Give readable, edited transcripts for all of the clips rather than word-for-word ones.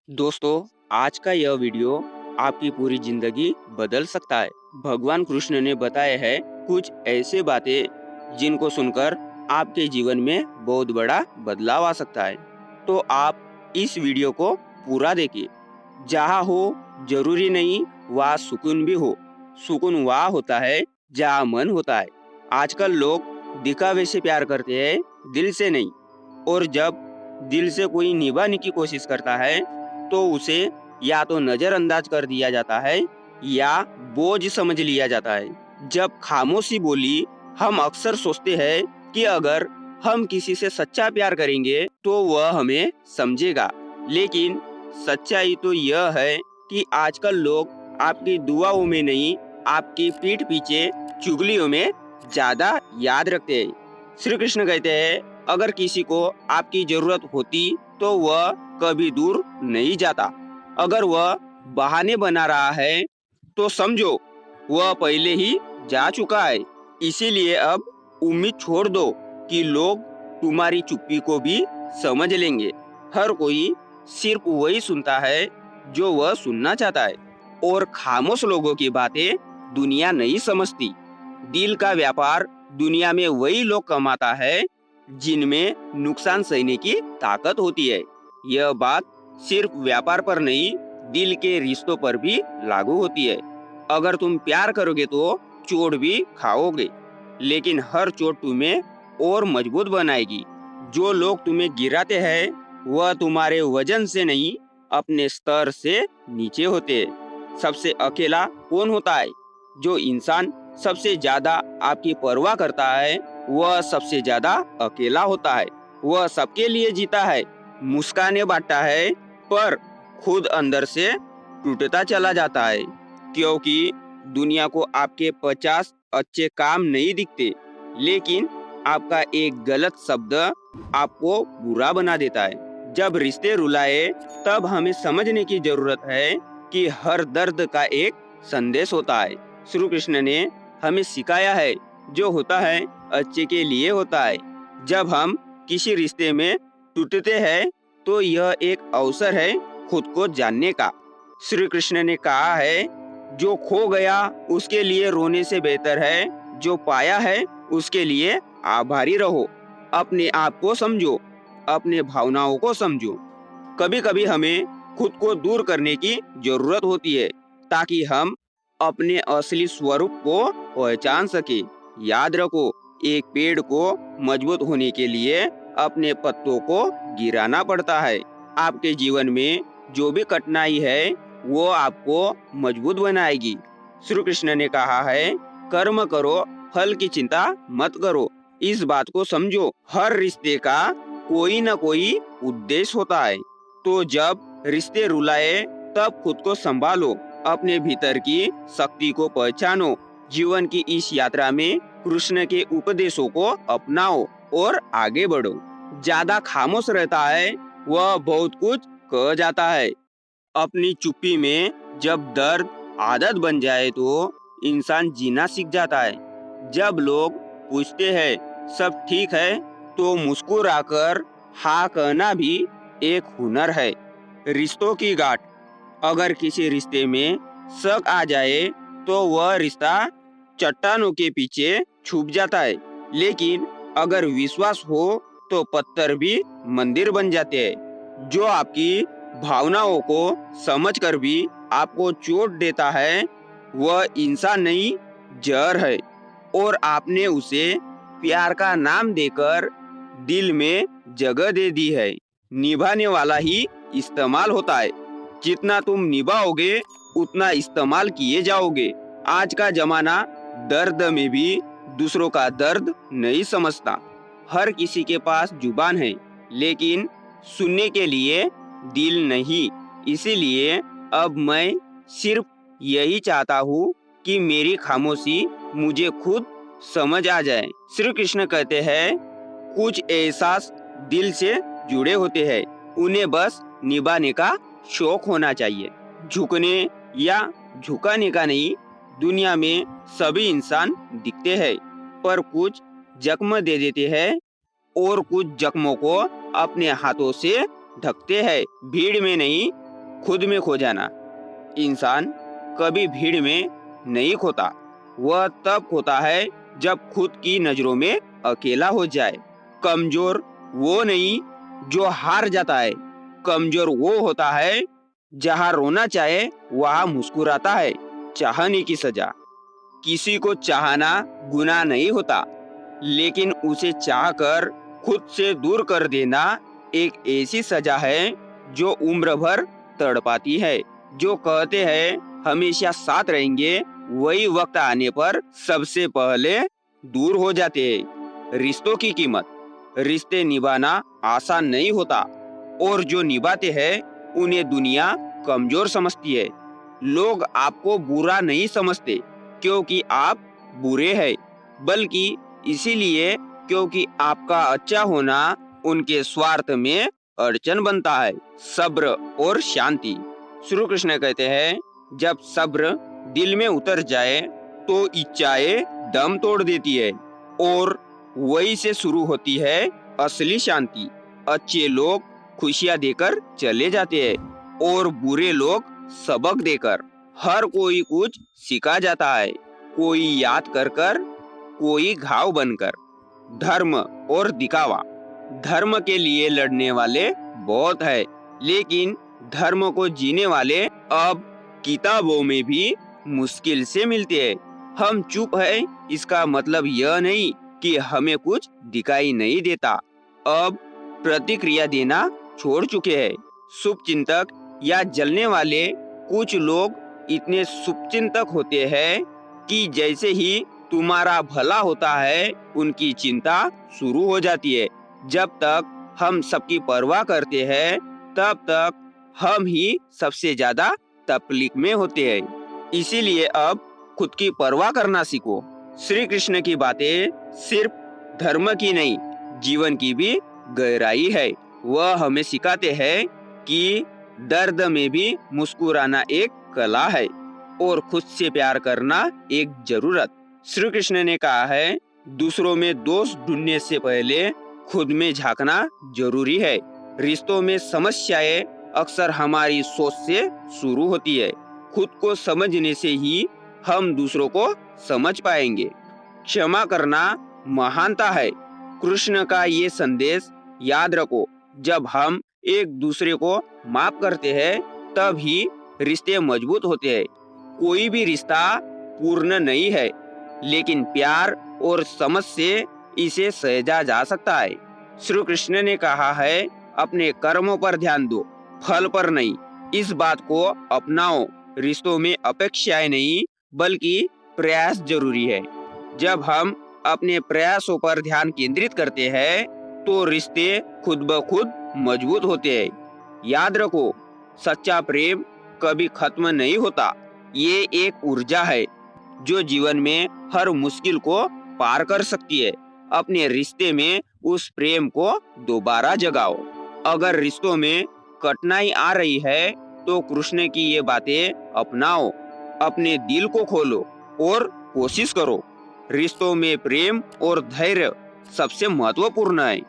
दोस्तों, आज का यह वीडियो आपकी पूरी जिंदगी बदल सकता है। भगवान कृष्ण ने बताया है कुछ ऐसे बातें जिनको सुनकर आपके जीवन में बहुत बड़ा बदलाव आ सकता है। तो आप इस वीडियो को पूरा देखिए। जहाँ हो जरूरी नहीं वहाँ सुकून भी हो। सुकून वहाँ होता है जहाँ मन होता है। आजकल लोग दिखावे से प्यार करते हैं, दिल से नहीं। और जब दिल से कोई निभाने की कोशिश करता है तो उसे या तो नजरअंदाज कर दिया जाता है या बोझ समझ लिया जाता है। जब खामोशी बोली, हम अक्सर सोचते हैं कि अगर हम किसी से सच्चा प्यार करेंगे तो वह हमें समझेगा। लेकिन सच्चाई तो यह है कि आजकल लोग आपकी दुआओं में नहीं, आपकी पीठ पीछे चुगलियों में ज्यादा याद रखते हैं। श्री कृष्ण कहते हैं, अगर किसी को आपकी जरूरत होती तो वह कभी दूर नहीं जाता। अगर वह बहाने बना रहा है तो समझो वह पहले ही जा चुका है। इसीलिए अब उम्मीद छोड़ दो कि लोग तुम्हारी चुप्पी को भी समझ लेंगे। हर कोई सिर्फ वही सुनता है जो वह सुनना चाहता है, और खामोश लोगों की बातें दुनिया नहीं समझती। दिल का व्यापार दुनिया में वही लोग कमाता है जिनमें नुकसान सहने की ताकत होती है। यह बात सिर्फ व्यापार पर नहीं, दिल के रिश्तों पर भी लागू होती है। अगर तुम प्यार करोगे तो चोट भी खाओगे, लेकिन हर चोट तुम्हें और मजबूत बनाएगी। जो लोग तुम्हें गिराते हैं वह तुम्हारे वजन से नहीं, अपने स्तर से नीचे होते हैं। सबसे अकेला कौन होता है? जो इंसान सबसे ज्यादा आपकी परवाह करता है वह सबसे ज्यादा अकेला होता है। वह सबके लिए जीता है, मुस्काने बांटता है, पर खुद अंदर से टूटता चला जाता है। क्योंकि दुनिया को आपके 50 अच्छे काम नहीं दिखते, लेकिन आपका एक गलत शब्द आपको बुरा बना देता है। जब रिश्ते रुलाए तब हमें समझने की जरूरत है कि हर दर्द का एक संदेश होता है। श्री कृष्ण ने हमें सिखाया है, जो होता है अच्छे के लिए होता है। जब हम किसी रिश्ते में टूटते हैं तो यह एक अवसर है खुद को जानने का। श्री कृष्ण ने कहा है, जो खो गया उसके लिए रोने से बेहतर है जो पाया है उसके लिए आभारी रहो। अपने आप को समझो, अपने भावनाओं को समझो। कभी कभी हमें खुद को दूर करने की जरूरत होती है ताकि हम अपने असली स्वरूप को पहचान सके। याद रखो, एक पेड़ को मजबूत होने के लिए अपने पत्तों को गिराना पड़ता है। आपके जीवन में जो भी कठिनाई है वो आपको मजबूत बनाएगी। श्री कृष्ण ने कहा है, कर्म करो, फल की चिंता मत करो। इस बात को समझो, हर रिश्ते का कोई न कोई उद्देश्य होता है। तो जब रिश्ते रुलाए तब खुद को संभालो, अपने भीतर की शक्ति को पहचानो। जीवन की इस यात्रा में कृष्ण के उपदेशों को अपनाओ और आगे बढ़ो। ज्यादा खामोश रहता है वह बहुत कुछ कह जाता है। अपनी चुप्पी में जब दर्द आदत बन जाए तो इंसान जीना सीख जाता है। जब लोग पूछते हैं सब ठीक है तो मुस्कुराकर हाँ कहना भी एक हुनर है। रिश्तों की गांठ, अगर किसी रिश्ते में शक आ जाए तो वह रिश्ता चट्टानों के पीछे छुप जाता है, लेकिन अगर विश्वास हो तो पत्थर भी मंदिर बन जाते हैं। जो आपकी भावनाओं को समझकर भी आपको चोट देता है वह इंसान नहीं, जहर है। और आपने उसे प्यार का नाम देकर दिल में जगह दे दी है। निभाने वाला ही इस्तेमाल होता है। जितना तुम निभाओगे उतना इस्तेमाल किए जाओगे। आज का जमाना दर्द में भी दूसरों का दर्द नहीं समझता। हर किसी के पास जुबान है, लेकिन सुनने के लिए दिल नहीं। इसीलिए अब मैं सिर्फ यही चाहता हूँ कि मेरी खामोशी मुझे खुद समझ आ जाए। श्री कृष्ण कहते हैं, कुछ एहसास दिल से जुड़े होते हैं, उन्हें बस निभाने का शौक होना चाहिए, झुकने या झुकाने का नहीं। दुनिया में सभी इंसान दिखते हैं, पर कुछ जख्म दे देते हैं और कुछ जख्मों को अपने हाथों से ढकते हैं। भीड़ में नहीं, खुद में खो जाना। इंसान कभी भीड़ में नहीं खोता, वह तब खोता है जब खुद की नजरों में अकेला हो जाए। कमजोर वो नहीं जो हार जाता है, कमजोर वो होता है जहाँ रोना चाहे वहाँ मुस्कुराता है। चाहने की सजा। किसी को चाहना गुनाह नहीं होता, लेकिन उसे चाहकर खुद से दूर कर देना एक ऐसी सजा है जो उम्र भर तड़पाती है। जो कहते हैं हमेशा साथ रहेंगे, वही वक्त आने पर सबसे पहले दूर हो जाते हैं। रिश्तों की कीमत। रिश्ते निभाना आसान नहीं होता, और जो निभाते हैं उन्हें दुनिया कमजोर समझती है। लोग आपको बुरा नहीं समझते क्योंकि आप बुरे हैं, बल्कि इसीलिए क्योंकि आपका अच्छा होना उनके स्वार्थ में अड़चन बनता है। सब्र और शांति। श्री कृष्ण कहते हैं जब सब्र दिल में उतर जाए तो इच्छाएं दम तोड़ देती है, और वही से शुरू होती है असली शांति। अच्छे लोग खुशियां देकर चले जाते हैं, और बुरे लोग सबक देकर। हर कोई कुछ सिखा जाता है, कोई याद कर कर, कोई घाव बनकर। धर्म और दिखावा। धर्म के लिए लड़ने वाले बहुत है, लेकिन धर्म को जीने वाले अब किताबों में भी मुश्किल से मिलते हैं। हम चुप है इसका मतलब यह नहीं कि हमें कुछ दिखाई नहीं देता। अब प्रतिक्रिया देना छोड़ चुके हैं। शुभचिंतक या जलने वाले कुछ लोग इतने शुभचिंतक होते हैं कि जैसे ही तुम्हारा भला होता है उनकी चिंता शुरू हो जाती है। जब तक हम सबकी परवाह करते हैं तब तक हम ही सबसे ज्यादा तकलीफ में होते हैं। इसीलिए अब खुद की परवाह करना सीखो। श्री कृष्ण की बातें सिर्फ धर्म की नहीं, जीवन की भी गहराई है। वह हमें सिखाते हैं कि दर्द में भी मुस्कुराना एक कला है, और खुद से प्यार करना एक जरूरत। श्री कृष्ण ने कहा है दूसरों में दोष ढूंढने से पहले खुद में झांकना जरूरी है। रिश्तों में समस्याएं अक्सर हमारी सोच से शुरू होती है। खुद को समझने से ही हम दूसरों को समझ पाएंगे। क्षमा करना महानता है। कृष्ण का ये संदेश याद रखो। जब हम एक दूसरे को माफ करते हैं तब ही रिश्ते मजबूत होते हैं। कोई भी रिश्ता पूर्ण नहीं है, लेकिन प्यार और समझ से इसे सहेजा जा सकता है। श्री कृष्ण ने कहा है अपने कर्मों पर ध्यान दो, फल पर नहीं। इस बात को अपनाओ। रिश्तों में अपेक्षाएं नहीं बल्कि प्रयास जरूरी है। जब हम अपने प्रयासों पर ध्यान केंद्रित करते हैं तो रिश्ते खुद ब खुद मजबूत होते हैं। याद रखो, सच्चा प्रेम कभी खत्म नहीं होता। ये एक ऊर्जा है जो जीवन में हर मुश्किल को पार कर सकती है। अपने रिश्ते में उस प्रेम को दोबारा जगाओ। अगर रिश्तों में कठिनाई आ रही है तो कृष्ण की ये बातें अपनाओ। अपने दिल को खोलो और कोशिश करो। रिश्तों में प्रेम और धैर्य सबसे महत्वपूर्ण है।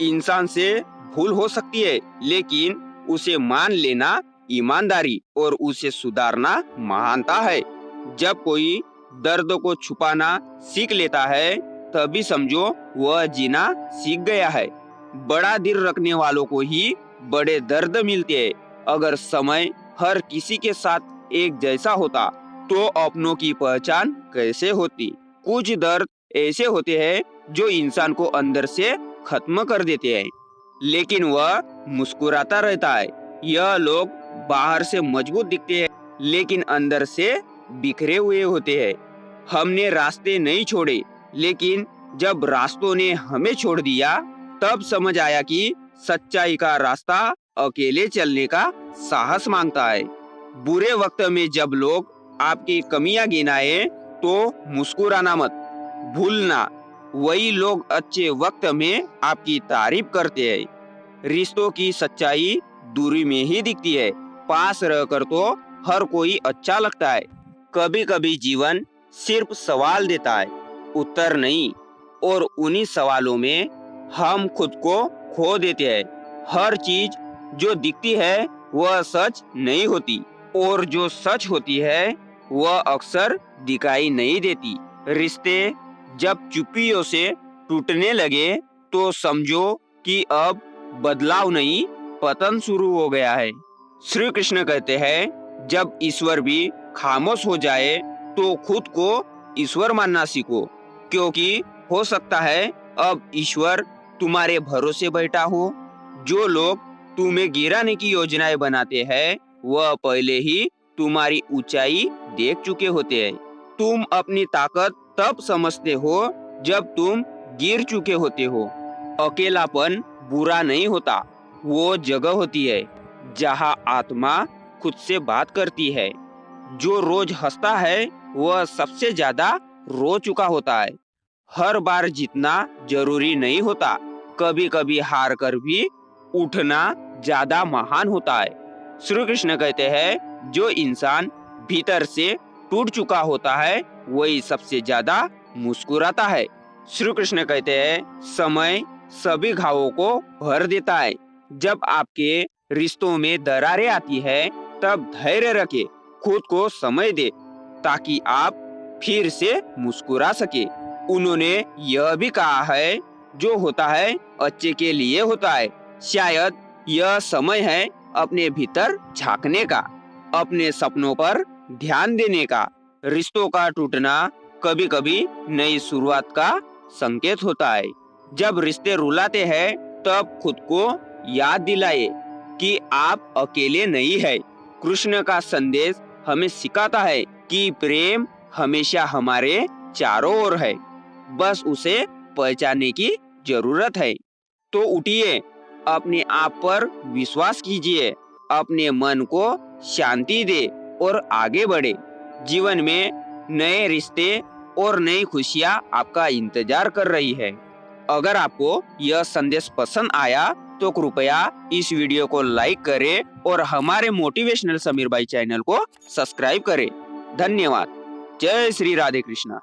इंसान से भूल हो सकती है, लेकिन उसे मान लेना ईमानदारी और उसे सुधारना महानता है। जब कोई दर्द को छुपाना सीख लेता है तभी समझो वह जीना सीख गया है। बड़ा दिल रखने वालों को ही बड़े दर्द मिलते हैं। अगर समय हर किसी के साथ एक जैसा होता तो अपनों की पहचान कैसे होती। कुछ दर्द ऐसे होते हैं जो इंसान को अंदर से खत्म कर देते हैं, लेकिन वह मुस्कुराता रहता है। यह लोग बाहर से मजबूत दिखते हैं, लेकिन अंदर से बिखरे हुए होते हैं। हमने रास्ते नहीं छोड़े, लेकिन जब रास्तों ने हमें छोड़ दिया तब समझ आया कि सच्चाई का रास्ता अकेले चलने का साहस मांगता है। बुरे वक्त में जब लोग आपकी कमियां गिनाए तो मुस्कुराना मत भूलना। वही लोग अच्छे वक्त में आपकी तारीफ करते हैं। रिश्तों की सच्चाई दूरी में ही दिखती है, पास रहकर तो हर कोई अच्छा लगता है। कभी कभी जीवन सिर्फ सवाल देता है, उत्तर नहीं, और उन्हीं सवालों में हम खुद को खो देते हैं। हर चीज जो दिखती है वह सच नहीं होती, और जो सच होती है वह अक्सर दिखाई नहीं देती। रिश्ते जब चुप्पियों से टूटने लगे तो समझो कि अब बदलाव नहीं, पतन शुरू हो गया है। श्री कृष्ण कहते हैं, जब ईश्वर भी खामोश हो जाए तो खुद को ईश्वर मानना सीखो, क्योंकि हो सकता है अब ईश्वर तुम्हारे भरोसे बैठा हो। जो लोग तुम्हें गिराने की योजनाएं बनाते हैं वह पहले ही तुम्हारी ऊंचाई देख चुके होते हैं। तुम अपनी ताकत तब समझते हो जब तुम गिर चुके होते हो। अकेलापन बुरा नहीं होता, वो जगह होती है जहाँ आत्मा खुद से बात करती है। जो रोज हंसता है वह सबसे ज्यादा रो चुका होता है। हर बार जीतना जरूरी नहीं होता, कभी कभी हार कर भी उठना ज्यादा महान होता है। श्री कृष्ण कहते हैं, जो इंसान भीतर से टूट चुका होता है वही सबसे ज्यादा मुस्कुराता है। श्री कृष्ण कहते हैं, समय सभी घावों को भर देता है। जब आपके रिश्तों में दरारें आती है तब धैर्य रखे, खुद को समय दे ताकि आप फिर से मुस्कुरा सके। उन्होंने यह भी कहा है, जो होता है अच्छे के लिए होता है। शायद यह समय है अपने भीतर झांकने का, अपने सपनों पर ध्यान देने का। रिश्तों का टूटना कभी कभी नई शुरुआत का संकेत होता है। जब रिश्ते रुलाते हैं तब खुद को याद दिलाए कि आप अकेले नहीं है। कृष्ण का संदेश हमें सिखाता है कि प्रेम हमेशा हमारे चारों ओर है, बस उसे पहचानने की जरूरत है। तो उठिए, अपने आप पर विश्वास कीजिए, अपने मन को शांति दे और आगे बढ़े। जीवन में नए रिश्ते और नई खुशियां आपका इंतजार कर रही है। अगर आपको यह संदेश पसंद आया तो कृपया इस वीडियो को लाइक करें और हमारे मोटिवेशनल समीर भाई चैनल को सब्सक्राइब करें। धन्यवाद। जय श्री राधे कृष्णा।